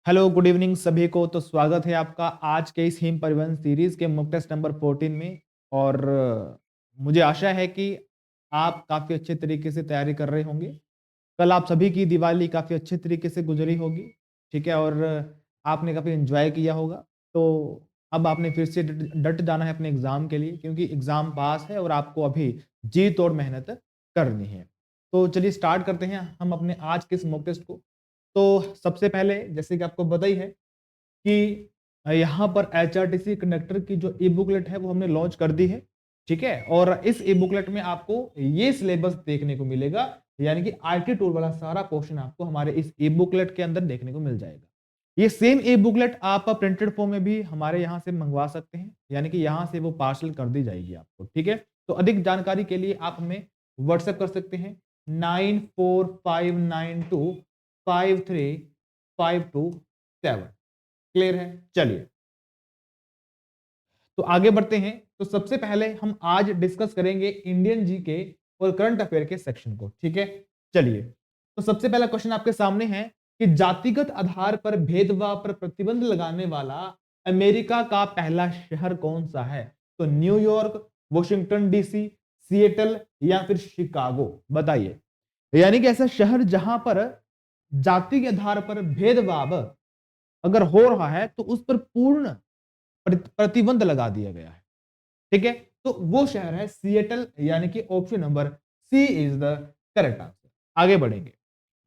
Hello good evening सभी को। तो स्वागत है आपका आज के इस हिम परिवहन सीरीज के मॉक टेस्ट नंबर 14 में। और मुझे आशा है कि आप काफ़ी अच्छे तरीके से तैयारी कर रहे होंगे। कल आप सभी की दिवाली काफ़ी अच्छे तरीके से गुजरी होगी, ठीक है, और आपने काफ़ी एंजॉय किया होगा। तो अब आपने फिर से डट डट जाना है अपने एग्ज़ाम के लिए, क्योंकि एग्ज़ाम पास है और आपको अभी जी तोड़ मेहनत करनी है। तो चलिए स्टार्ट करते हैं हम अपने आज के इस मॉक टेस्ट को। तो सबसे पहले जैसे कि आपको पता ही है कि यहाँ पर एचआरटीसी कंडक्टर की जो ई बुकलेट है वो हमने लॉन्च कर दी है, ठीक है। और इस ई बुकलेट में आपको ये सिलेबस देखने को मिलेगा, यानी कि आईटी टूल वाला सारा क्वेश्चन आपको हमारे इस ई बुकलेट के अंदर देखने को मिल जाएगा। ये सेम ई बुकलेट आप प्रिंटेड फॉर्म में भी हमारे यहाँ से मंगवा सकते हैं, यानी कि यहाँ से वो पार्सल कर दी जाएगी आपको, ठीक है। तो अधिक जानकारी के लिए आप हमें व्हाट्सएप कर सकते हैं 9459253527। क्लियर है? चलिए तो आगे बढ़ते हैं। तो सबसे पहले हम आज डिस्कस करेंगे इंडियन जीके और करंट अफेयर के सेक्शन को, ठीक है। चलिए तो सबसे पहला क्वेश्चन आपके सामने है कि जातिगत आधार पर भेदभाव पर प्रतिबंध लगाने वाला अमेरिका का पहला शहर कौन सा है? तो न्यूयॉर्क, वॉशिंगटन डीसी, सिएटल या फिर शिकागो, बताइए। यानी कि ऐसा शहर जहां पर जाति के आधार पर भेदभाव अगर हो रहा है तो उस पर पूर्ण प्रतिबंध लगा दिया गया है, ठीक है। तो वो शहर है सिएटल, यानी कि option number C is the correct answer. आगे बढ़ेंगे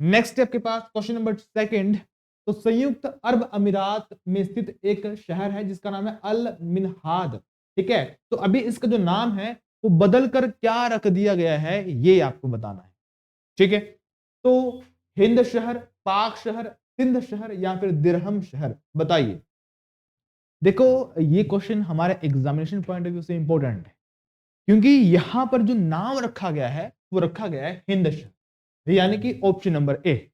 नेक्स्ट स्टेप के पास, क्वेश्चन नंबर सेकंड। तो संयुक्त अरब अमीरात में स्थित एक शहर है जिसका नाम है अल मिनहाद, ठीक है। तो अभी इसका जो नाम है वो बदल कर क्या रख दिया गया है ये आपको बताना है, ठीक है। तो हिंद शहर, पाक शहर, सिंध शहर या फिर दिरहम शहर, बताइए। देखो ये क्वेश्चन हमारे एग्जामिनेशन पॉइंट ऑफ व्यू से इंपॉर्टेंट है, क्योंकि यहां पर जो नाम रखा गया है वो रखा गया है हिंद शहर, यानी कि ऑप्शन नंबर ए,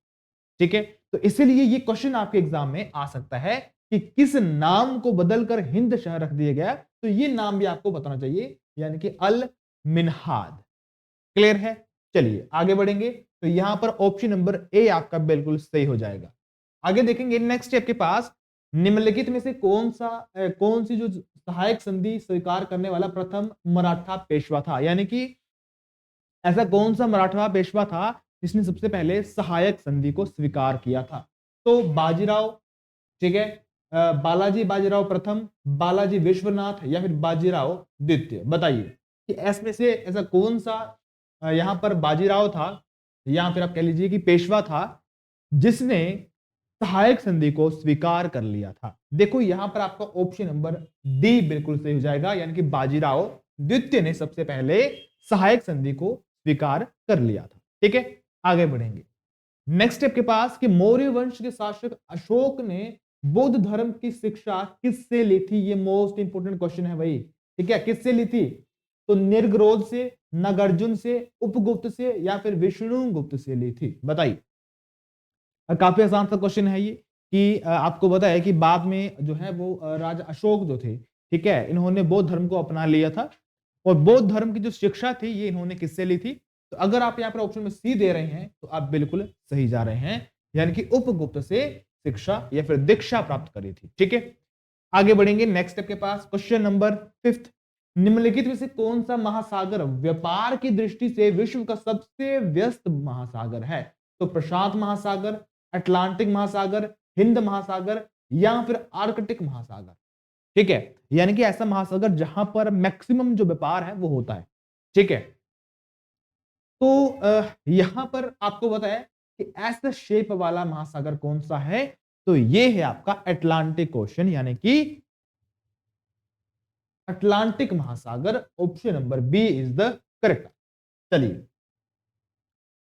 ठीक है। तो इसीलिए ये क्वेश्चन आपके एग्जाम में आ सकता है कि किस नाम को बदलकर हिंद शहर रख दिया गया, तो ये नाम भी आपको बताना चाहिए, यानी कि अल मिनहाद। क्लियर है? चलिए आगे बढ़ेंगे। तो यहां पर ऑप्शन नंबर ए आपका बिल्कुल सही हो जाएगा। आगे देखेंगे नेक्स्ट स्टेप के पास, निम्नलिखित में से कौन सी जो सहायक संधि स्वीकार करने वाला प्रथम मराठा पेशवा था? यानी कि ऐसा कौन सा मराठा पेशवा था जिसने सबसे पहले सहायक संधि को स्वीकार किया था? तो बाजीराव, ठीक है, बालाजी बाजीराव प्रथम, बालाजी विश्वनाथ या फिर बाजीराव द्वितीय, बताइए कि इसमें से ऐसा कौन सा यहां पर बाजीराव था या फिर आप कह लीजिए कि पेशवा था जिसने सहायक संधि को स्वीकार कर लिया था। देखो यहां पर आपका ऑप्शन नंबर डी बिल्कुल सही हो जाएगा, यानी कि बाजीराव द्वितीय ने सबसे पहले सहायक संधि को स्वीकार कर लिया था, ठीक है। आगे बढ़ेंगे नेक्स्ट स्टेप के पास कि मौर्य वंश के शासक अशोक ने बौद्ध धर्म की शिक्षा किससे ली थी? ये मोस्ट इंपोर्टेंट क्वेश्चन है भाई, ठीक है। किससे ली थी? तो निर्ग्रोध से, नागार्जुन से, उपगुप्त से या फिर विष्णुगुप्त से ली थी, बताइए। काफी आसान सा क्वेश्चन है ये कि आपको पता है कि बाद में जो है वो राजा अशोक जो थे, ठीक है, इन्होंने बौद्ध धर्म को अपना लिया था और बौद्ध धर्म की जो शिक्षा थी ये इन्होंने किससे ली थी? तो अगर आप यहाँ पर ऑप्शन में सी दे रहे हैं तो आप बिल्कुल सही जा रहे हैं, यानी कि उपगुप्त से शिक्षा या फिर दीक्षा प्राप्त करी थी, ठीक है। आगे बढ़ेंगे नेक्स्ट स्टेप के पास, क्वेश्चन नंबर फिफ्थ। निम्नलिखित में से कौन सा महासागर व्यापार की दृष्टि से विश्व का सबसे व्यस्त महासागर है? तो प्रशांत महासागर, अटलांटिक महासागर, हिंद महासागर या फिर आर्कटिक महासागर, ठीक है। यानी कि ऐसा महासागर जहां पर मैक्सिमम जो व्यापार है वो होता है, ठीक है। तो यहां पर आपको बताया कि ऐसा शेप वाला महासागर कौन सा है? तो ये है आपका अटलांटिक ओशन, यानी कि अटलांटिक महासागर, option number B is the correct. चलिए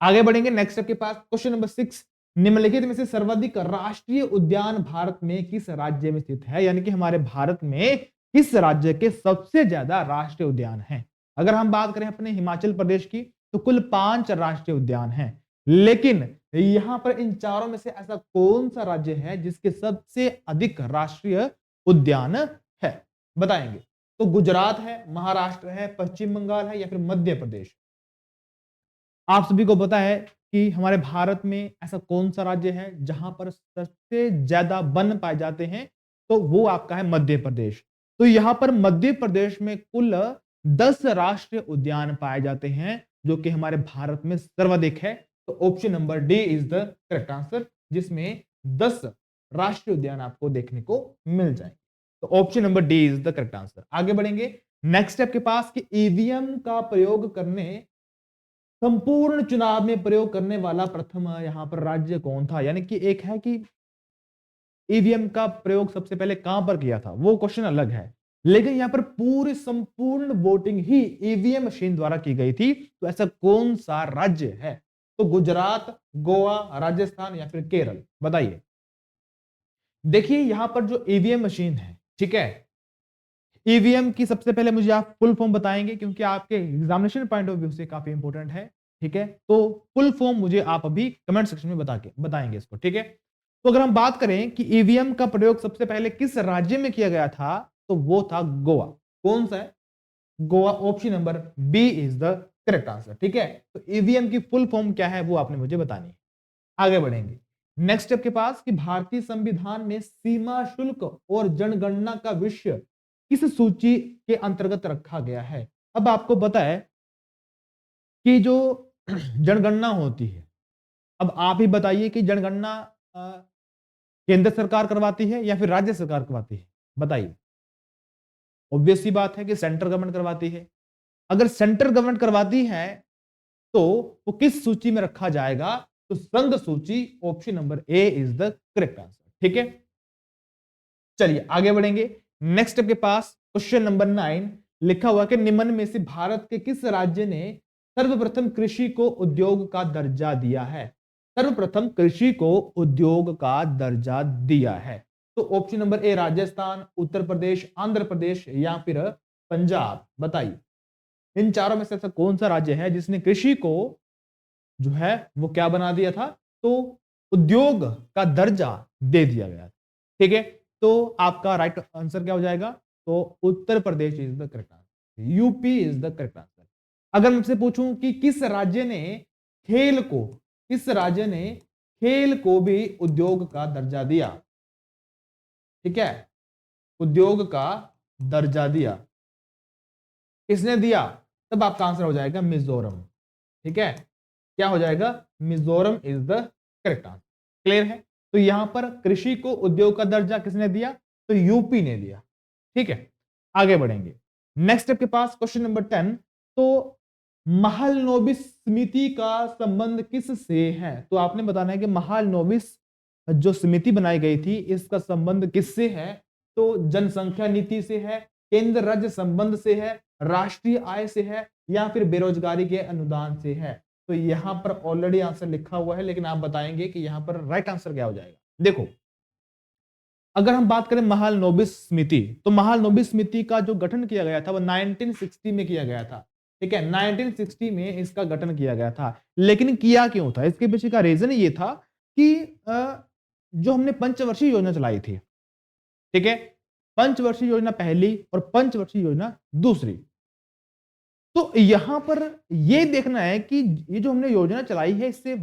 आगे बढ़ेंगे नेक्स्ट स्टेप के पास, क्वेश्चन नंबर 6। निम्नलिखित में से सर्वाधिक राष्ट्रीय उद्यान भारत में किस राज्य में स्थित है? यानी कि हमारे भारत में किस राज्य के सबसे ज्यादा राष्ट्रीय उद्यान हैं? अगर हम बात करें अपने हिमाचल प्रदेश की तो कुल 5 राष्ट्रीय उद्यान हैं, लेकिन यहां पर इन चारों में से ऐसा कौन सा राज्य है जिसके सबसे अधिक राष्ट्रीय उद्यान है? बताएंगे। तो गुजरात है, महाराष्ट्र है, पश्चिम बंगाल है या फिर मध्य प्रदेश। आप सभी को पता है कि हमारे भारत में ऐसा कौन सा राज्य है जहां पर सबसे ज्यादा वन पाए जाते हैं, तो वो आपका है मध्य प्रदेश। तो यहां पर मध्य प्रदेश में कुल 10 राष्ट्रीय उद्यान पाए जाते हैं, जो कि हमारे भारत में सर्वाधिक है। तो option number D is the correct answer, जिसमें 10 राष्ट्रीय उद्यान आपको देखने को मिल जाएंगे। तो option number D is the correct answer. आगे बढ़ेंगे नेक्स्ट स्टेप के पास कि ईवीएम का प्रयोग करने संपूर्ण चुनाव में प्रयोग करने वाला प्रथम यहां पर राज्य कौन था। यानी कि एक है कि ईवीएम का प्रयोग सबसे पहले कहां पर किया था, वो क्वेश्चन अलग है, लेकिन यहां पर पूरी संपूर्ण वोटिंग ही ईवीएम मशीन द्वारा की गई थी। तो ऐसा कौन सा राज्य है? तो गुजरात, गोवा, राजस्थान या फिर केरल, बताइए। देखिए यहां पर जो ईवीएम मशीन है, ठीक है, ईवीएम की सबसे पहले मुझे आप फुल फॉर्म बताएंगे, क्योंकि आपके एग्जामिनेशन पॉइंट ऑफ व्यू से काफी इंपॉर्टेंट है। ठीक है, तो फुल फॉर्म मुझे आप अभी कमेंट सेक्शन में बताएंगे इसको। ठीक है, तो अगर हम बात करें कि ईवीएम का प्रयोग सबसे पहले किस राज्य में किया गया था, तो वो था गोवा। कौन सा है? Goa. Option number B is the correct answer. ठीक है, तो ईवीएम की फुल फॉर्म क्या है वो आपने मुझे बतानी है। आगे बढ़ेंगे नेक्स्ट स्टेप के पास कि भारतीय संविधान में सीमा शुल्क और जनगणना का विषय किस सूची के अंतर्गत रखा गया है। अब आपको पता है कि जो जनगणना होती है, अब आप ही बताइए कि जनगणना केंद्र सरकार करवाती है या फिर राज्य सरकार करवाती है, बताइए। ऑब्वियस सी बात है कि सेंट्रल गवर्नमेंट करवाती है। अगर सेंट्रल गवर्नमेंट करवाती है तो वो किस सूची में रखा जाएगा? तो संघ सूची। Option number A is the correct answer. ठीक है, चलिए आगे बढ़ेंगे नेक्स्ट स्टेप के पास। क्वेश्चन नंबर 9 लिखा हुआ कि निम्न में से भारत के किस राज्य ने सर्वप्रथम कृषि को उद्योग का दर्जा दिया है? सर्वप्रथम कृषि को उद्योग का दर्जा दिया है। तो ऑप्शन नंबर ए राजस्थान, उत्तर प्रदेश, आंध्र प्रदेश या फिर पंजाब, बताइए। इन चारों में से ऐसा कौन सा राज्य है जिसने कृषि को जो है वो क्या बना दिया था? तो उद्योग का दर्जा दे दिया गया। ठीक है, तो आपका राइट आंसर क्या हो जाएगा? तो Uttar Pradesh is the correct answer, UP is the correct answer. अगर मुझसे पूछूं कि किस राज्य ने खेल को, किस राज्य ने खेल को भी उद्योग का दर्जा दिया? ठीक है, उद्योग का दर्जा दिया, किसने दिया? तब आपका आंसर हो जाएगा मिजोरम। ठीक है, क्या हो जाएगा? Mizoram is the correct answer. Clear है? तो यहां पर कृषि को उद्योग का दर्जा किसने दिया? तो यूपी ने दिया। ठीक है, आगे बढ़ेंगे नेक्स्ट स्टेप के पास। क्वेश्चन नंबर 10, तो महालनोबिस समिति का संबंध किस से है? तो आपने बताना है कि महालनोबिस जो समिति बनाई गई थी इसका संबंध किससे है? तो जनसंख्या नीति से है, केंद्र राज्य संबंध से है, राष्ट्रीय आय से है या फिर बेरोजगारी के अनुदान से है। तो यहां पर ऑलरेडी आंसर लिखा हुआ है, लेकिन आप बताएंगे कि यहां पर राइट आंसर क्या हो जाएगा। देखो, अगर हम बात करें महालनोबिस समिति, तो महालनोबिस समिति का जो गठन किया गया था वो 1960 में किया गया था। ठीक है, 1960 में इसका गठन किया गया था। लेकिन किया क्यों था? इसके पीछे का रीजन ये था कि जो हमने पंचवर्षीय योजना चलाई थी, ठीक है, पंचवर्षीय योजना पहली और पंचवर्षीय योजना दूसरी। तो यहां पर यह देखना है कि ये जो हमने योजना चलाई है इससे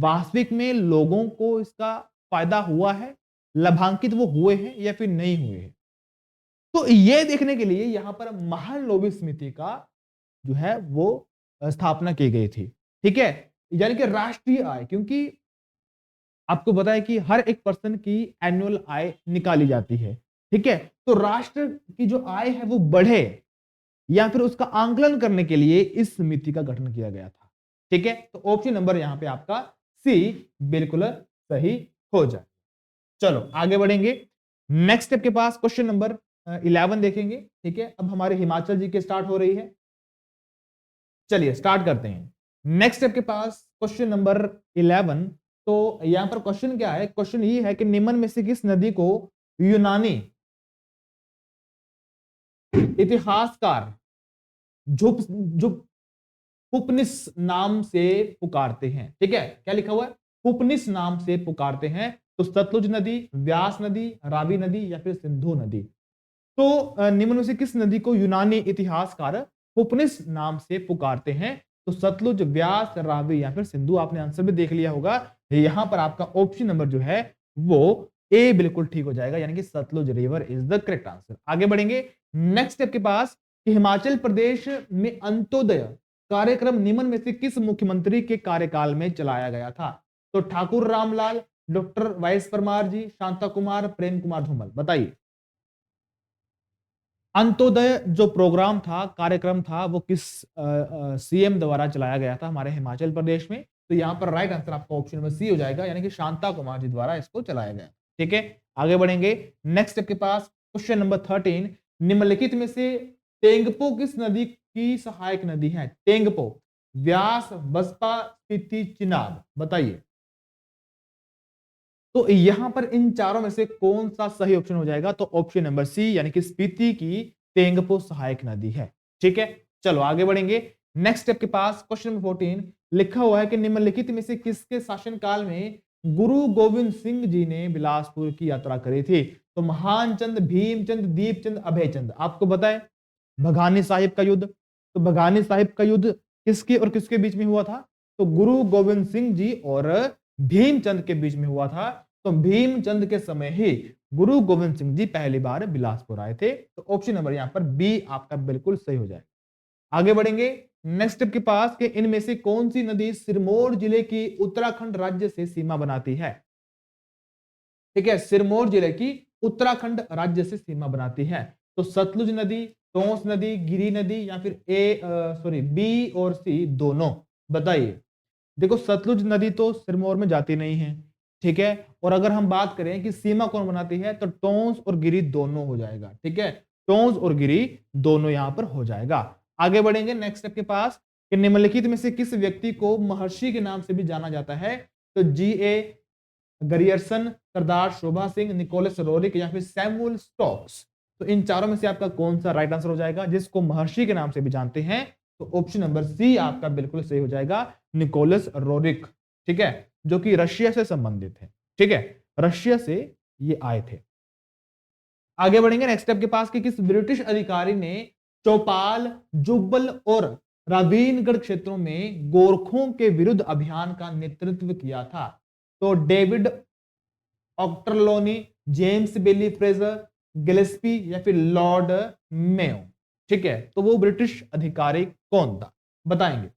वास्तविक में लोगों को इसका फायदा हुआ है, लाभान्वित वो हुए हैं या फिर नहीं हुए हैं। तो यह देखने के लिए यहां पर महालनोबिस समिति का जो है वो स्थापना की गई थी। ठीक है, यानी कि राष्ट्रीय आय, क्योंकि आपको पता है कि हर एक पर्सन की एनुअल आय निकाली जाती है। ठीक है, तो राष्ट्र की जो आय है वो बढ़े या फिर उसका आंकलन करने के लिए इस समिति का गठन किया गया था। ठीक है, तो ऑप्शन नंबर यहां पे आपका सी बिल्कुल सही हो जाए। चलो आगे बढ़ेंगे नेक्स्ट स्टेप के पास। क्वेश्चन नंबर 11 देखेंगे। ठीक है, अब हमारे हिमाचल जी के स्टार्ट हो रही है। चलिए स्टार्ट करते हैं नेक्स्ट स्टेप के पास। क्वेश्चन नंबर 11, तो यहां पर क्वेश्चन क्या है? क्वेश्चन ये है कि निम्न में से किस नदी को यूनानी इतिहासकार झुप्पनिस नाम से पुकारते हैं? ठीक है, क्या लिखा हुआ है? पुपनिस नाम से पुकारते हैं। तो सतलुज नदी, व्यास नदी, रावी नदी या फिर सिंधु नदी। तो निम्न में से किस नदी को यूनानी इतिहासकार पुपनिस नाम से पुकारते हैं? तो सतलुज, व्यास, रावी या फिर सिंधु। आपने आंसर भी देख लिया होगा। यहां पर आपका ऑप्शन नंबर जो है वो ए बिल्कुल ठीक हो जाएगा, यानी कि Sutlej river is the correct answer. आगे बढ़ेंगे नेक्स्ट स्टेप के पास कि हिमाचल प्रदेश में अंत्योदय कार्यक्रम निम्न में से किस मुख्यमंत्री के कार्यकाल में चलाया गया था? तो ठाकुर रामलाल, डॉक्टर वाईएस परमार जी, शांता कुमार, प्रेम कुमार धूमल। बताइए। अंत्योदय जो प्रोग्राम था, कार्यक्रम था, वो किस सीएम द्वारा चलाया गया था हमारे हिमाचल प्रदेश में? तो यहां पर राइट आंसर आपका ऑप्शन नंबर सी हो जाएगा, यानी कि शांता कुमार जी द्वारा इसको चलाया गया। ठीक है, आगे बढ़ेंगे नेक्स्ट के पास। क्वेश्चन नंबर 13, निम्नलिखित में से तेंगपो किस नदी की सहायक नदी है? तेंगपो, व्यास, बसपा, स्पीति, चिनाब। बताइए। तो यहां पर इन चारों में से कौन सा सही ऑप्शन हो जाएगा? तो ऑप्शन नंबर सी, यानी कि स्पीति की तेंगपो सहायक नदी है। ठीक है, चलो आगे बढ़ेंगे नेक्स्ट स्टेप के पास। क्वेश्चन नंबर 14 लिखा हुआ है कि निम्नलिखित में से किसके शासनकाल में गुरु गोविंद सिंह जी ने बिलासपुर की यात्रा करी थी? तो महान चंद, भीमचंद, दीपचंद, अभयचंद। आपको बताएं भगानी साहिब का युद्ध। तो भगानी साहिब का युद्ध किसके और किसके बीच में हुआ था? तो गुरु गोविंद सिंह जी और भीमचंद के बीच में हुआ था। तो भीमचंद के समय ही गुरु गोविंद सिंह जी पहली बार बिलासपुर आए थे। तो ऑप्शन नंबर यहां पर बी आपका बिल्कुल सही हो जाएगा। आगे बढ़ेंगे नेक्स्ट स्टेप के पास कि इनमें से कौन सी नदी सिरमौर जिले की उत्तराखंड राज्य से सीमा बनाती है? ठीक है, सिरमौर जिले की उत्तराखंड राज्य से सीमा बनाती है। तो सतलुज नदी, टोंस नदी, गिरी नदी या फिर बी और सी दोनों। बताइए। देखो सतलुज नदी तो सिरमौर में जाती नहीं है, ठीक है। और अगर हम बात करें कि सीमा कौन बनाती है, तो टोंस और गिरी दोनों हो जाएगा। ठीक है, टोंस और गिरी दोनों यहां पर हो जाएगा। आगे बढ़ेंगे नेक्स्ट स्टेप के पास कि निम्नलिखित में से किस व्यक्ति को महर्षि के नाम से भी जाना जाता है? तो G.A. गरियर्सन, सरदार शोभा सिंह, निकोलस रोरिक या फिर सैमुअल स्टोक्स। तो इन चारों में से आपका कौन सा राइट आंसर हो जाएगा जिसको महर्षि के नाम से भी जानते हैं? तो ऑप्शन नंबर सी आपका बिल्कुल सही हो जाएगा, निकोलस रोरिक। ठीक है, जो कि रशिया से संबंधित है। ठीक है, रशिया से ये आए थे। आगे बढ़ेंगे नेक्स्ट स्टेप के पास कि किस ब्रिटिश अधिकारी ने चौपाल, जुब्बल और रावीनगढ़ क्षेत्रों में गोरखों के विरुद्ध अभियान का नेतृत्व किया था? तो डेविड ऑक्टरलोनी, जेम्स बेली फ्रेजर, गिलेस्पी या फिर लॉर्ड मेयो। ठीक है, तो वो ब्रिटिश अधिकारी कौन था? बताएंगे।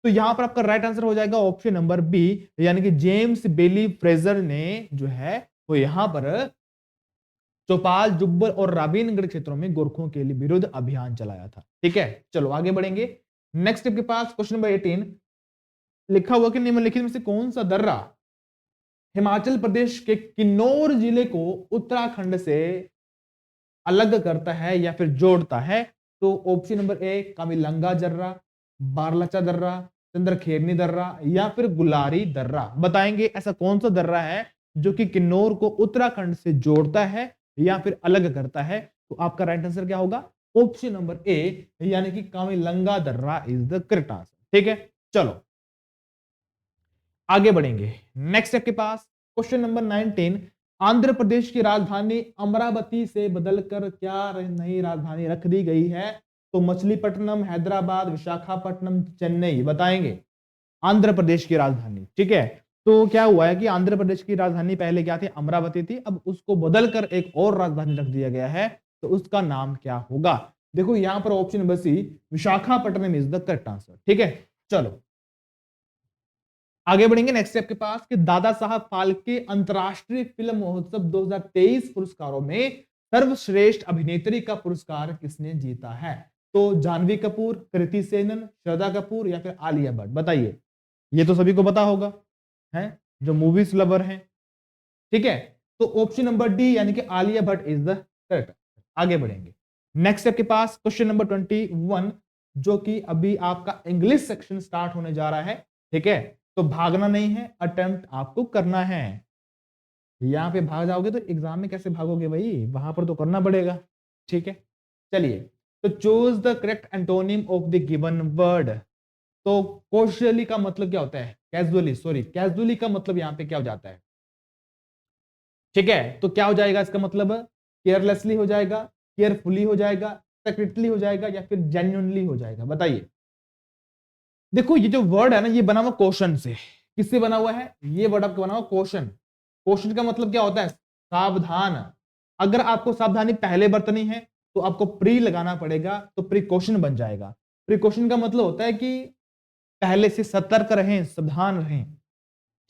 तो यहां पर आपका राइट आंसर हो जाएगा ऑप्शन नंबर बी, यानी कि जेम्स बेली फ्रेजर ने जो है वो यहां पर चौपाल, जुब्बल और रावीनगढ़ क्षेत्रों में गोरखों के लिए विरुद्ध अभियान चलाया था। ठीक है, चलो आगे बढ़ेंगे नेक्स्ट स्टेप के पास। क्वेश्चन नंबर 18 लिखा हुआ कि निम्नलिखित में से कौन सा दर्रा हिमाचल प्रदेश के किन्नौर जिले को उत्तराखंड से अलग करता है या फिर जोड़ता है? तो ऑप्शन नंबर ए कामिलंगा दर्रा, बारलचा दर्रा, चंद्रखेरनी दर्रा या फिर गुलारी दर्रा। बताएंगे ऐसा कौन सा दर्रा है जो कि किन्नौर को उत्तराखंड से जोड़ता है या फिर अलग करता है? तो आपका राइट आंसर क्या होगा? ऑप्शन नंबर ए, यानी कि कामिलंगा दर्रा इज द करेक्ट आंसर। ठीक है, चलो आगे बढ़ेंगे नेक्स्ट स्टेप के पास। क्वेश्चन नंबर 19 आंध्र प्रदेश की राजधानी अमरावती से बदलकर क्या नई राजधानी रख दी गई है? तो मछलीपट्टनम, हैदराबाद, विशाखापट्टनम, चेन्नई। बताएंगे। आंध्र प्रदेश की राजधानी। ठीक है, तो क्या हुआ है कि आंध्र प्रदेश की राजधानी पहले क्या थी? अमरावती थी। अब उसको बदलकर एक और राजधानी रख दिया गया है, तो उसका नाम क्या होगा? देखो यहां पर option number C Visakhapatnam is the correct answer. ठीक है, चलो आगे बढ़ेंगे नेक्स्ट स्टेप के पास कि दादा साहब फाल्के अंतरराष्ट्रीय फिल्म महोत्सव 2023 पुरस्कारों में सर्वश्रेष्ठ अभिनेत्री का पुरस्कार किसने जीता है? तो जानवी कपूर, कृति सेनन, श्रद्धा कपूर या फिर आलिया भट्ट। बताइए। ये तो सभी को पता होगा, है जो मूवीज लवर हैं। ठीक है, तो ऑप्शन नंबर डी, यानी कि Alia Bhatt is the correct. आगे बढ़ेंगे नेक्स्ट स्टेप के पास। क्वेश्चन नंबर 21 जो कि अभी आपका इंग्लिश सेक्शन स्टार्ट होने जा रहा है। ठीक है, तो भागना नहीं है, अटेम्प्ट आपको करना है। यहां पे भाग जाओगे तो एग्जाम में कैसे भागोगे भाई? वहां पर तो करना पड़ेगा। ठीक है, चलिए तो choose the correct antonym of the given word. तो कॉशियली का मतलब क्या होता है? कैजुअली, सॉरी कैजुअली का मतलब यहां पे क्या हो जाता है? ठीक है, तो क्या हो जाएगा इसका मतलब? केयरलेसली हो जाएगा, केयरफुली हो जाएगा, सेक्रेटली हो जाएगा या फिर जेन्युइनली हो जाएगा? बताइए। देखो ये जो वर्ड है ना, ये बना हुआ क्वेश्चन से। किससे बना हुआ है? ये वर्ड आपका बना हुआ क्वेश्चन। क्वेश्चन का मतलब क्या होता है? सावधान। अगर आपको सावधानी पहले बरतनी है तो आपको प्री लगाना पड़ेगा, तो प्रिकॉशन बन जाएगा। प्रिकॉशन का मतलब होता है कि पहले से सतर्क रहें, सावधान रहें।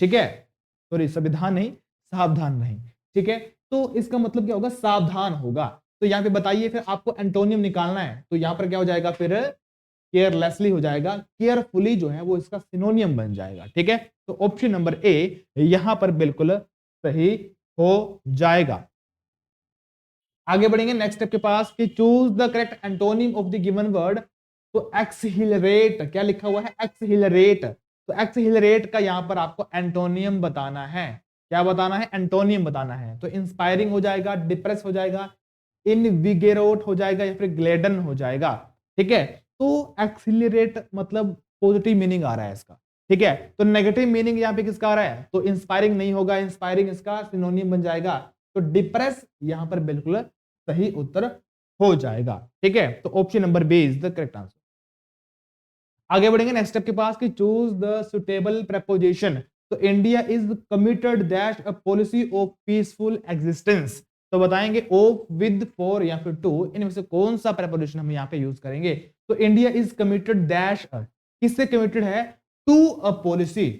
ठीक है, सॉरी संविधान नहीं, सावधान रहें। ठीक है, तो इसका मतलब क्या होगा? सावधान होगा। तो यहां पे बताइए, फिर आपको एंटोनियम निकालना है, तो यहां पर क्या हो जाएगा? फिर केयरलेसली हो जाएगा, केयरफुली जो है वो इसका सिनोनियम बन जाएगा। ठीक है, तो ऑप्शन नंबर ए यहां पर बिल्कुल सही हो जाएगा। आगे बढ़ेंगे नेक्स्ट स्टेप के पास कि choose the correct antonym of the given word. तो एक्सहिलरेट, क्या लिखा हुआ है? एक्सहिलरेट। तो एक्सहिलरेट का यहां पर आपको एंटोनियम बताना है। क्या बताना है? एंटोनियम बताना है। तो इंस्पायरिंग हो जाएगा, डिप्रेस हो जाएगा, इनविगेरोट हो जाएगा, या फिर ग्लेडन हो जाएगा। ठीक है, तो एक्सिलरेट मतलब पॉजिटिव मीनिंग आ रहा है इसका। ठीक है, तो नेगेटिव मीनिंग यहां पे किसका आ रहा है? तो इंस्पायरिंग नहीं होगा, इंस्पायरिंग इसका सिनोनिम बन जाएगा। तो डिप्रेस यहां पर बिल्कुल सही उत्तर हो जाएगा। ठीक है, तो option number B is the correct answer. आगे बढ़ेंगे नेक्स्ट स्टेप के पास कि चूज द सुटेबल प्रेपोजिशन। तो India is committed that a policy of peaceful existence. तो बताएंगे ऑफ, विद, फॉर या फिर टू, इनमें से कौन सा प्रेपोजिशन हम यहां पे यूज करेंगे? तो इंडिया इज कमिटेड दैश, किससे कमिटेड है? To a policy,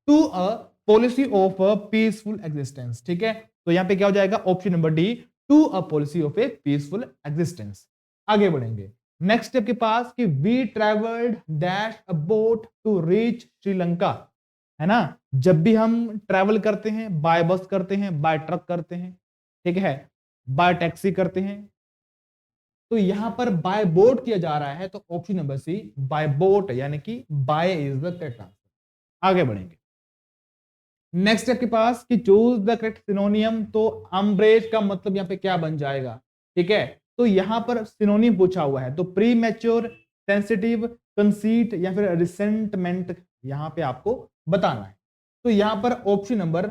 to a policy of a peaceful existence. ठीक है, तो यहां पे क्या हो जाएगा? Option number D, to a policy of a peaceful existence. आगे बढ़ेंगे नेक्स्ट स्टेप के पास कि we travelled dash a boat to reach Sri Lanka. है ना, जब भी हम ट्रेवल करते हैं, बाय बस करते हैं, बाय ट्रक करते हैं, ठीक है, बाय टैक्सी करते हैं, तो यहां पर बाय बोट किया जा रहा है, तो option number C by boat, यानी कि by is the correct answer. आगे बढ़ेंगे नेक्स्ट स्टेप के पास कि चूज द करेक्ट सिनोनियम। तो अम्ब्रेज का मतलब यहां पे क्या बन जाएगा? ठीक है, तो यहां पर सिनोनियम पूछा हुआ है, तो प्री मैच्योर, सेंसिटिव, कंसीट या फिर रिसेंटमेंट यहां पे आपको बताना है। तो यहां पर ऑप्शन नंबर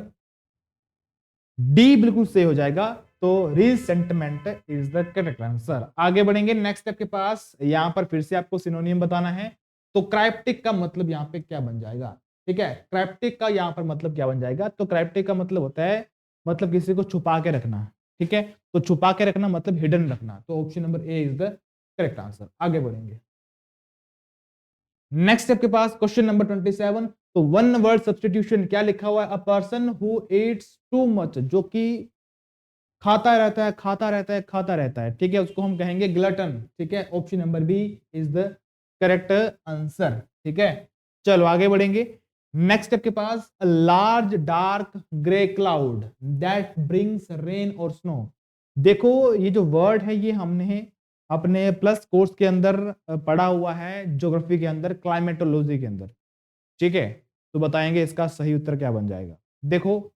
डी बिल्कुल सही हो जाएगा। तो resentment is the correct answer. आगे बढ़ेंगे नेक्स्ट स्टेप के पास, यहां पर फिर से आपको सिनोनियम बताना है। तो क्राइप्टिक का मतलब यहां पे क्या बन जाएगा? ठीक है, क्राइप्टिक का यहां पर मतलब क्या बन जाएगा? तो क्राइप्टिक का मतलब होता है, मतलब किसी को छुपा के रखना। ठीक है, तो छुपा के रखना मतलब हिडन रखना। तो option number A is the correct answer. आगे बढ़ेंगे नेक्स्ट स्टेप के पास, क्वेश्चन नंबर 27। तो वन वर्ड सब्सटीट्यूशन क्या लिखा हुआ है? A person who Yeats too much, जो कि खाता रहता है, खाता रहता है, खाता रहता है। ठीक है, उसको हम कहेंगे ग्लटन। ठीक है, option number B is the correct answer. ठीक है, चलो आगे बढ़ेंगे नेक्स्ट स्टेप के पास। A large dark grey cloud that brings rain और स्नो। देखो ये जो वर्ड है, ये हमने अपने प्लस कोर्स के अंदर पढ़ा हुआ है, ज्योग्राफी के अंदर, क्लाइमेटोलॉजी के अंदर। ठीक है, तो बताएंगे इसका सही उत्तर क्या बन जाएगा। देखो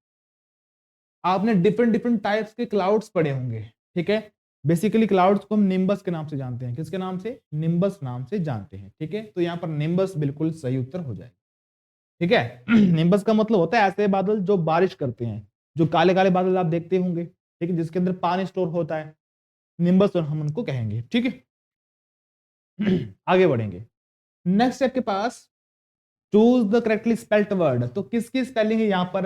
आपने डिफरेंट डिफरेंट टाइप्स के क्लाउड्स पढ़े होंगे। ठीक है, बेसिकली क्लाउड्स को हम निम्बस के नाम से जानते हैं। किसके नाम से? निम्बस नाम से जानते हैं। ठीक है, तो यहां पर निम्बस बिल्कुल सही उत्तर हो जाएगा। ठीक है निम्बस का मतलब होता है ऐसे बादल जो बारिश करते हैं, जो काले काले बादल आप देखते होंगे, ठीक है, जिसके अंदर पानी स्टोर होता है, निम्बस हम उनको कहेंगे। ठीक है आगे बढ़ेंगे नेक्स्ट स्टेप के पास। Choose the correctly spelled word. तो किसकी स्पेलिंग है यहां पर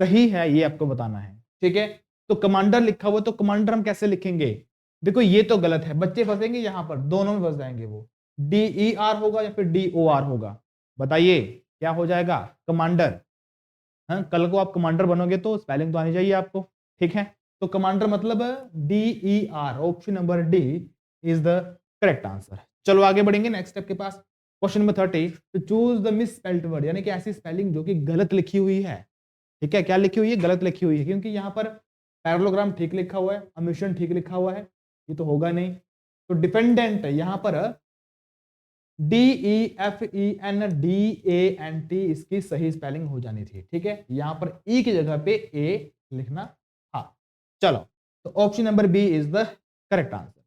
सही है, ये आपको बताना है। ठीक है, तो कमांडर लिखा हुआ, तो कमांडर हम कैसे लिखेंगे? देखो ये तो गलत है, बच्चे फंसेंगे यहां पर, दोनों में फंस जाएंगे वो। DER होगा या फिर DOR होगा? बताइए क्या हो जाएगा? कमांडर। हाँ, कल को आप कमांडर बनोगे तो स्पेलिंग तो आनी चाहिए आपको। ठीक है, तो कमांडर मतलब DER, option number D is the correct answer. चलो आगे बढ़ेंगे नेक्स्ट स्टेप के पास। Question number 30। तो choose the miss spelled word, यानी कि ऐसी स्पेलिंग जो कि गलत लिखी हुई है। ठीक है, क्या लिखी हुई है? गलत लिखी हुई है, क्योंकि यहां पर पैरेललोग्राम ठीक लिखा हुआ है, अमिशन ठीक लिखा हुआ है, ये तो होगा नहीं। तो डिपेंडेंट यहां पर DEFENDANT इसकी सही स्पेलिंग हो जानी थी। ठीक है, यहां पर ई की जगह पे ए लिखना था। चलो, तो option number B is the correct answer.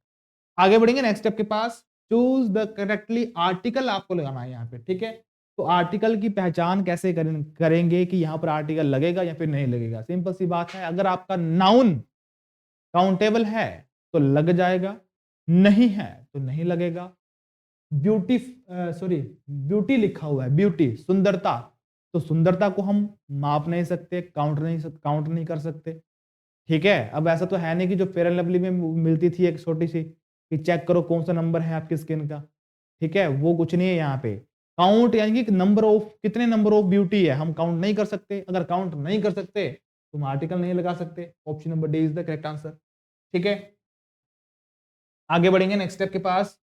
आगे बढ़ेंगे नेक्स्ट स्टेप के पास। चूज द करेक्टली आर्टिकल आपको लगाना है यहाँ पे। ठीक है, तो आर्टिकल की पहचान कैसे करेंगे कि यहां पर आर्टिकल लगेगा या फिर नहीं लगेगा? सिंपल सी बात है, अगर आपका नाउन काउंटेबल है तो लग जाएगा, नहीं है तो नहीं लगेगा। ब्यूटी, सॉरी, ब्यूटी लिखा हुआ है, ब्यूटी सुंदरता, तो सुंदरता को हम माप नहीं सकते, काउंट नहीं कर सकते। ठीक है, अब ऐसा तो है नहीं कि जो फेयर एंड लवली में मिलती थी एक छोटी सी कि चेक करो कौन सा नंबर है आपकी स्किन का। ठीक है, वो कुछ नहीं है यहाँ पे। काउंट यानी कि नंबर ऑफ, कितने नंबर ऑफ ब्यूटी है, हम काउंट नहीं कर सकते। अगर काउंट नहीं कर सकते तो हम आर्टिकल नहीं लगा सकते। Option number D is the correct answer. ठीक है, आगे बढ़ेंगे नेक्स्ट स्टेप के पास।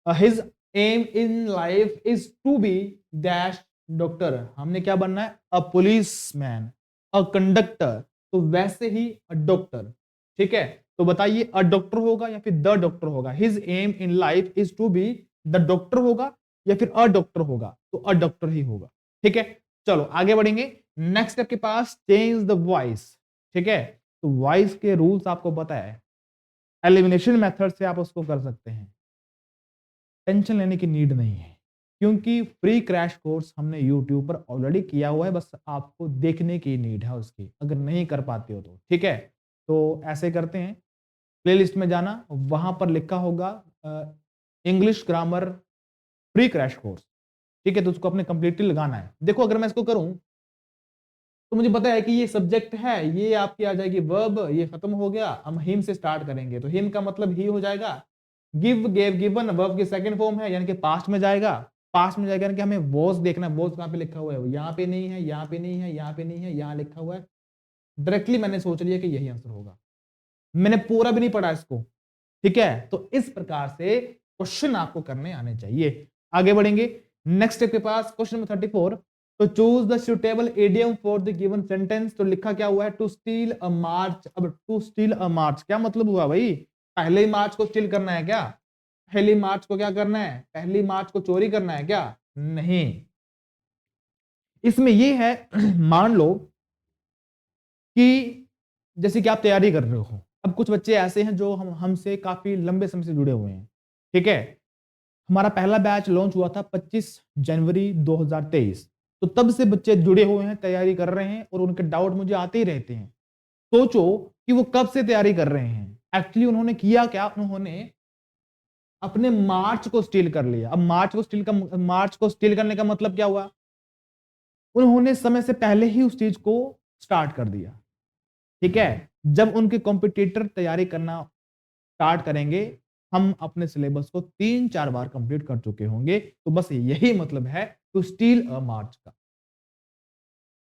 His aim in life is to be dash doctor, हमने क्या बनना है, a policeman, a conductor, तो वैसे ही अ डॉक्टर। ठीक है, तो बताइए अ डॉक्टर होगा या फिर द डॉक्टर होगा। His aim in life is to be the doctor होगा या फिर अ डॉक्टर होगा, तो अ डॉक्टर ही होगा। ठीक है, चलो आगे बढ़ेंगे नेक्स्ट स्टेप के पास। Change the voice. ठीक है, तो वॉइस के रूल्स आपको पता है, एलिमिनेशन मेथड से आप उसको कर सकते हैं। टेंशन लेने की नीड नहीं है, क्योंकि फ्री क्रैश कोर्स हमने यूट्यूब पर ऑलरेडी किया हुआ है, बस आपको देखने की नीड है उसकी, अगर नहीं कर पाते हो तो। ठीक है, तो ऐसे करते हैं, प्लेलिस्ट में जाना, वहां पर लिखा होगा English grammar free crash course. ठीक है, तो उसको अपने कंप्लीटली लगाना है। देखो अगर मैं इसको करूं तो मुझे पता है कि ये सब्जेक्ट है, ये आपकी आ जाएगी वर्ब, ये खत्म हो गया। हम हिम से स्टार्ट करेंगे, तो हिम का मतलब ही हो जाएगा। गिव, गेव, गिवन वर्ब की सेकंड फॉर्म है, यानी कि पास्ट में जाएगा। पास्ट में जाएगा यानी कि हमें वॉज देखना है, वॉज कहां पे लिखा हुआ है, यहाँ पे नहीं है, यहाँ पे नहीं है, यहाँ पे नहीं है, यहाँ लिखा हुआ है। डायरेक्टली मैंने सोच लिया कि यही आंसर होगा, मैंने पूरा भी नहीं पढ़ा इसको। ठीक है, तो इस प्रकार से क्वेश्चन आपको करने आने चाहिए। आगे बढ़ेंगे नेक्स्ट स्टेप के पास, क्वेश्चन नंबर 34। तो choose the suitable idiom for the given sentence. तो लिखा क्या हुआ है, टू स्टील अ मार्च। अब टू स्टील अ मार्च क्या मतलब हुआ भाई, पहले ही मार्च को स्टील करना है क्या? पहली मार्च को क्या करना है, पहली मार्च को चोरी करना है क्या? नहीं, इसमें यह है मान लो कि जैसे कि आप तैयारी कर रहे हो। अब कुछ बच्चे ऐसे हैं जो हमसे काफी लंबे समय से जुड़े हुए हैं। ठीक है, हमारा पहला बैच लॉन्च हुआ था 25 जनवरी 2023। तो तब से बच्चे जुड़े हुए हैं, तैयारी कर रहे हैं, और उनके डाउट मुझे आते ही रहते हैं। सोचो कि वो कब से तैयारी कर रहे हैं। एक्चुअली उन्होंने किया क्या, उन्होंने अपने मार्च को स्टील कर लिया। अब मार्च को स्टील करने का मतलब क्या हुआ, उन्होंने समय से पहले ही उस चीज को स्टार्ट कर दिया। ठीक है, जब उनके कॉम्पिटिटर तैयारी करना स्टार्ट करेंगे, हम अपने सिलेबस को 3-4 बार कंप्लीट कर चुके होंगे। तो बस यही मतलब है टू स्टील अ मार्च का।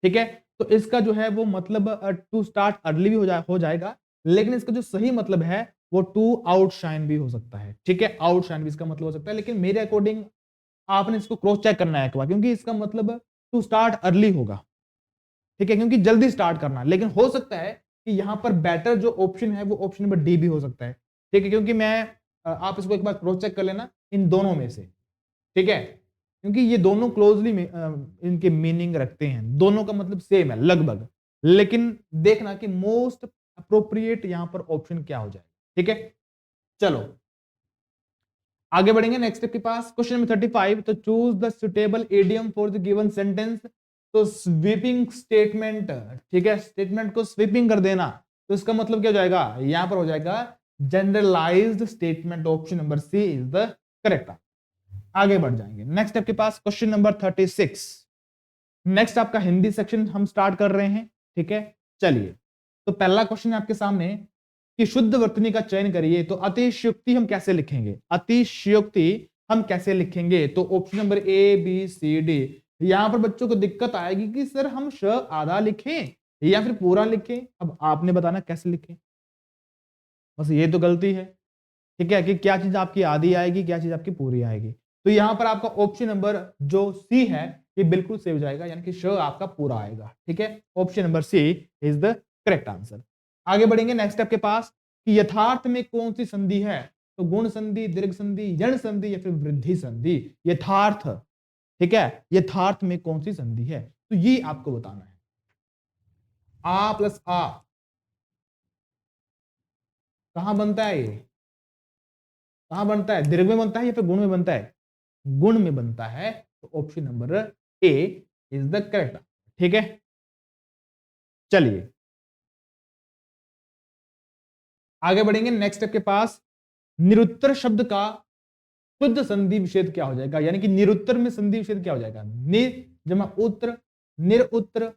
ठीक है, तो इसका जो है वो मतलब टू स्टार्ट अर्ली भी हो जाएगा, लेकिन इसका जो सही मतलब है वो टू आउटशाइन भी हो सकता है। ठीक है, आउटशाइन भी इसका मतलब हो सकता है, लेकिन मेरे अकॉर्डिंग आपने इसको क्रॉस चेक करना है एक बार, क्योंकि इसका मतलब टू स्टार्ट अर्ली होगा। ठीक है, क्योंकि जल्दी स्टार्ट करना, लेकिन हो सकता है कि यहां पर बेटर जो ऑप्शन है वो ऑप्शन नंबर डी भी हो सकता है। ठीक है, क्योंकि मैं आप इसको एक बार क्रॉस चेक कर लेना इन दोनों में से। ठीक है, क्योंकि ये दोनों क्लोजली इनके मीनिंग रखते हैं, दोनों का मतलब सेम है लगभग, लेकिन देखना कि मोस्ट अप्रोप्रिएट यहां पर ऑप्शन क्या हो जाए। ठीक है, चलो आगे बढ़ेंगे नेक्स्ट स्टेप के पास, क्वेश्चन नंबर 35। तो choose the suitable idiom for the given sentence. तो स्वीपिंग स्टेटमेंट, ठीक है, स्टेटमेंट को स्वीपिंग कर देना, तो इसका मतलब क्या हो जाएगा, यहां पर हो जाएगा generalized statement. Option number C is the correct. आगे बढ़ जाएंगे नेक्स्ट स्टेप के पास, क्वेश्चन नंबर 36। नेक्स्ट आपका हिंदी सेक्शन हम स्टार्ट कर रहे हैं। ठीक है, चलिए, तो पहला क्वेश्चन है आपके सामने कि शुद्ध वर्तनी का चयन करिए। तो अतिशयोक्ति हम कैसे लिखेंगे, अतिशयोक्ति हम कैसे लिखेंगे? तो option number A B C D. यहां पर बच्चों को दिक्कत आएगी कि सर हम श आधा लिखें या फिर पूरा लिखें। अब आपने बताना कैसे लिखें, बस ये तो गलती है। ठीक है, कि क्या चीज आपकी आधी आएगी, क्या चीज आपकी पूरी आएगी। तो यहां पर आपका ऑप्शन नंबर जो सी है ये बिल्कुल सही हो जाएगा, यानी कि श आपका पूरा आएगा। ठीक है, option number C is the correct answer. आगे बढ़ेंगे नेक्स्ट स्टेप के पास कि यथार्थ में कौन सी संधि है। तो गुण संधि, दीर्घ संधि, यण संधि या फिर वृद्धि संधि। यथार्थ, ठीक है, यथार्थ में कौन सी संधि है, तो ये आपको बताना है। आ प्लस आ कहां बनता है, ये कहां बनता है, दीर्घ में बनता है या फिर गुण में बनता है? गुण में बनता है, तो option number A is the correct. ठीक है, चलिए आगे बढ़ेंगे नेक्स्ट स्टेप के पास। निरुत्तर शब्द का शुद्ध संधि विच्छेद क्या हो जाएगा, यानी कि निरुत्तर में संधि विच्छेद क्या हो जाएगा, नि जमा उत्तर, निरुत्तर,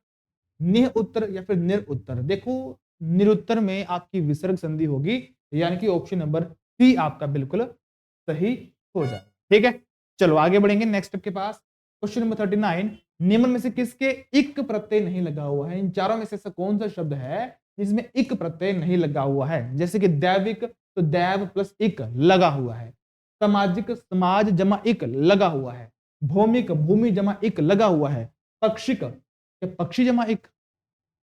निह उत्तर या फिर निरुत्तर। देखो निरुत्तर में आपकी विसर्ग संधि होगी, यानी कि ऑप्शन नंबर सी आपका बिल्कुल सही हो जाए। ठीक है, चलो आगे बढ़ेंगे नेक्स्ट के पास। क्वेश्चन नंबर 39, निम्न में से किसके इक प्रत्यय नहीं लगा हुआ है? इन चारों में से ऐसा कौन सा शब्द है जिसमें इक प्रत्यय नहीं लगा हुआ है? जैसे कि दैविक, तो दैव प्लस इक लगा हुआ है। सामाजिक, समाज जमा इक लगा हुआ है। भौमिक, भूमि जमा इक लगा हुआ है। पक्षिक, पक्षी जमा इक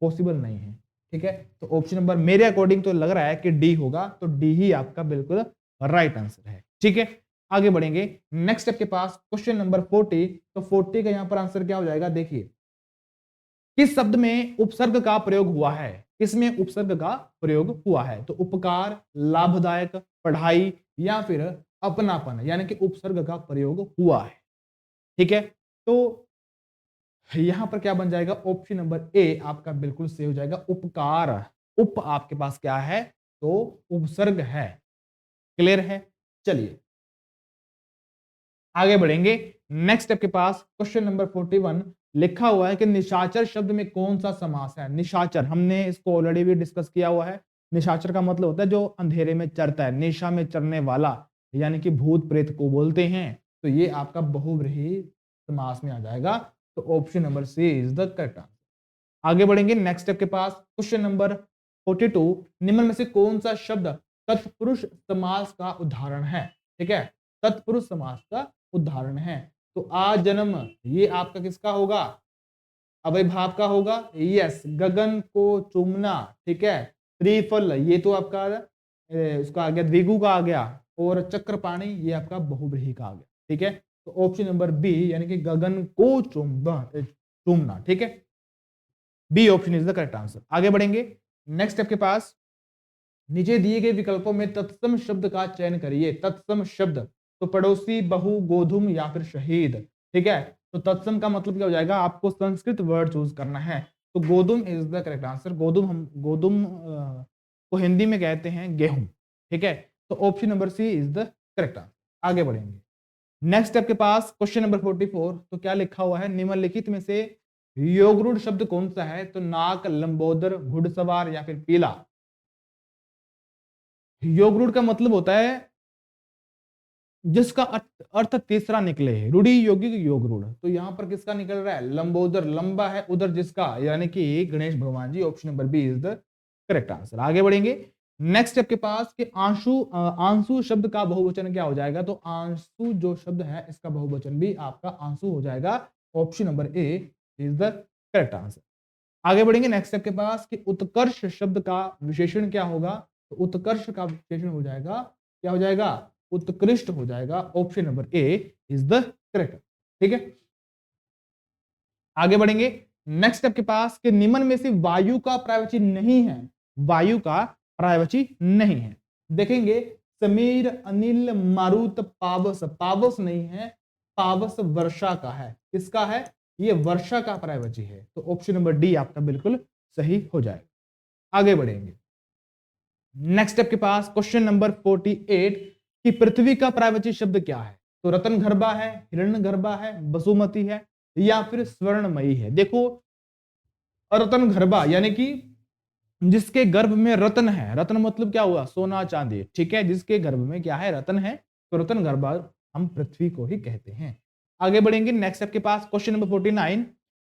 पॉसिबल नहीं है। ठीक है, तो ऑप्शन नंबर मेरे अकॉर्डिंग तो लग रहा है कि डी होगा, तो डी ही आपका बिल्कुल राइट आंसर है। ठीक है, आगे बढ़ेंगे नेक्स्ट स्टेप के पास। क्वेश्चन नंबर 40, तो 40 का यहां पर आंसर क्या हो जाएगा, देखिए किस शब्द में उपसर्ग का प्रयोग हुआ है? किसमें उपसर्ग का प्रयोग हुआ है? तो उपकार, लाभदायक, पढ़ाई या फिर अपनापन, यानी कि उपसर्ग का प्रयोग हुआ है। ठीक है, तो यहां पर क्या बन जाएगा, ऑप्शन नंबर ए आपका बिल्कुल सही हो जाएगा, उपकार। उप आपके पास क्या है, तो उपसर्ग है। क्लियर है, चलिए आगे बढ़ेंगे नेक्स्ट स्टेप के पास। क्वेश्चन नंबर 41 लिखा हुआ है कि निशाचर शब्द में कौन सा समास है? निशाचर, हमने इसको ऑलरेडी भी डिस्कस किया हुआ है। निशाचर का मतलब होता है जो अंधेरे में चरता है, निशा में चरने वाला, यानी कि भूत प्रेत को बोलते हैं। तो ये आपका बहुव्रीहि समास में आ जाएगा, तो option number C is the correct answer. आगे बढ़ेंगे नेक्स्ट स्टेप के पास। क्वेश्चन नंबर 42, निम्न में से कौन सा शब्द तत्पुरुष समास का उदाहरण है? ठीक है, तत्पुरुष समास का उदाहरण है। तो आ जन्म, ये आपका किसका होगा, अव्ययभाव का होगा। यस, गगन को चूमना। ठीक है, त्रिफल, ये तो आपका उसका आ गया, द्विगु का आ गया। और चक्रपाणी, ये आपका बहुव्रीहि का आ गया। ठीक है, तो ऑप्शन नंबर बी, यानी कि गगन को चूमना। ठीक है, B option is the correct answer. आगे बढ़ेंगे नेक्स्ट स्टेप के पास। नीचे दिए गए विकल्पों में तत्सम शब्द का चयन करिए। तत्सम शब्द, तो पड़ोसी, बहु, गोधुम या फिर शहीद। ठीक है, तो तत्सम का मतलब क्या हो जाएगा, आपको संस्कृत वर्ड चूज करना है। तो गोधुम इज द करेक्ट आंसर। गोधुम को हिंदी में कहते हैं गेहूं। ठीक है, तो option number C is the correct answer. आगे बढ़ेंगे नेक्स्ट स्टेप के पास। क्वेश्चन नंबर 44, तो क्या लिखा हुआ है, निम्नलिखित में से योगरूढ़ शब्द कौन सा है? तो नाक, लंबोदर, घुड़सवार या फिर पीला। योगरूढ़ का मतलब होता है जिसका अर्थ तीसरा निकले, रूढ़ी योगिक योगरूढ़। तो यहां पर किसका निकल रहा है, लंबोदर, लंबा है उधर जिसका, यानी कि गणेश भगवान ji. Option number B is the correct answer. आगे बढ़ेंगे नेक्स्ट स्टेप के पास कि आंसू शब्द का बहुवचन क्या हो जाएगा? तो आंसू जो शब्द है इसका बहुवचन भी आपका आंसू हो जाएगा। Option number A is the correct answer. आगे बढ़ेंगे नेक्स्ट स्टेप के पास कि उत्कर्ष शब्द का विशेषण क्या होगा? तो उत्कर्ष का विशेषण हो जाएगा, क्या हो जाएगा, उत्कृष्ट हो जाएगा। Option number A is the correct. ठीक है, आगे बढ़ेंगे नेक्स्ट स्टेप के पास कि निम्न में से वायु का पर्यायवाची नहीं है। वायु का पर्यायवाची नहीं है, देखेंगे समीर, अनिल, मारुत, पावस। पावस नहीं है, पावस वर्षा का है। किसका है, ये वर्षा का पर्यायवाची है। तो ऑप्शन नंबर डी आपका बिल्कुल सही हो जाएगा। आगे बढ़ेंगे नेक्स्ट स्टेप के पास। क्वेश्चन नंबर 48 कि पृथ्वी का पर्यायवाची शब्द क्या है? तो रतनगर्भा है, हिरण्यगर्भा है, बसुमती है या फिर स्वर्णमयी है। देखो रतनगर्भा यानी कि जिसके गर्भ में रत्न है, रत्न मतलब क्या हुआ, सोना चांदी। ठीक है, जिसके गर्भ में क्या है, रत्न है, तो रतनगर्भा हम पृथ्वी को ही कहते हैं। आगे बढ़ेंगे नेक्स्ट स्टेप के पास। क्वेश्चन नंबर 49,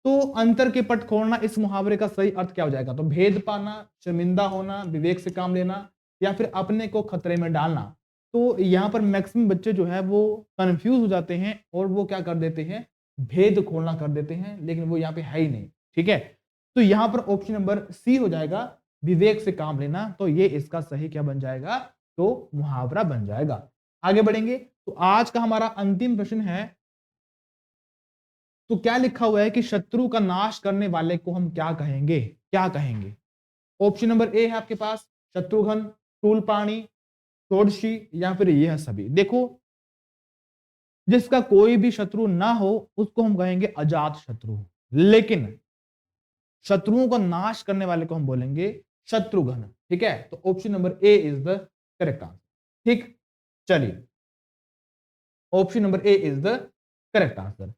तो अंतर के पट खोलना, इस मुहावरे का सही अर्थ क्या हो जाएगा? तो भेद पाना, शर्मिंदा होना, विवेक से काम लेना या फिर अपने को खतरे में डालना। तो यहां पर मैक्सिमम बच्चे जो है वो कंफ्यूज हो जाते हैं और वो क्या कर देते हैं, भेद खोलना कर देते हैं, लेकिन वो यहाँ पे है ही नहीं। ठीक है, तो यहां पर ऑप्शन नंबर सी हो जाएगा, विवेक से काम लेना। तो ये इसका सही क्या बन जाएगा, तो मुहावरा बन जाएगा। आगे बढ़ेंगे, तो आज का हमारा अंतिम प्रश्न है, तो क्या लिखा हुआ है कि शत्रु का नाश करने वाले को हम क्या कहेंगे? क्या कहेंगे? ऑप्शन नंबर ए है आपके पास शत्रुघ्न, शूलपाणी, षोडशी या फिर यह सभी। देखो जिसका कोई भी शत्रु ना हो उसको हम कहेंगे अजात शत्रु, लेकिन शत्रुओं का नाश करने वाले को हम बोलेंगे शत्रुघ्न। ठीक है, तो option number A is the correct answer. ठीक, चलिए option number A is the correct answer.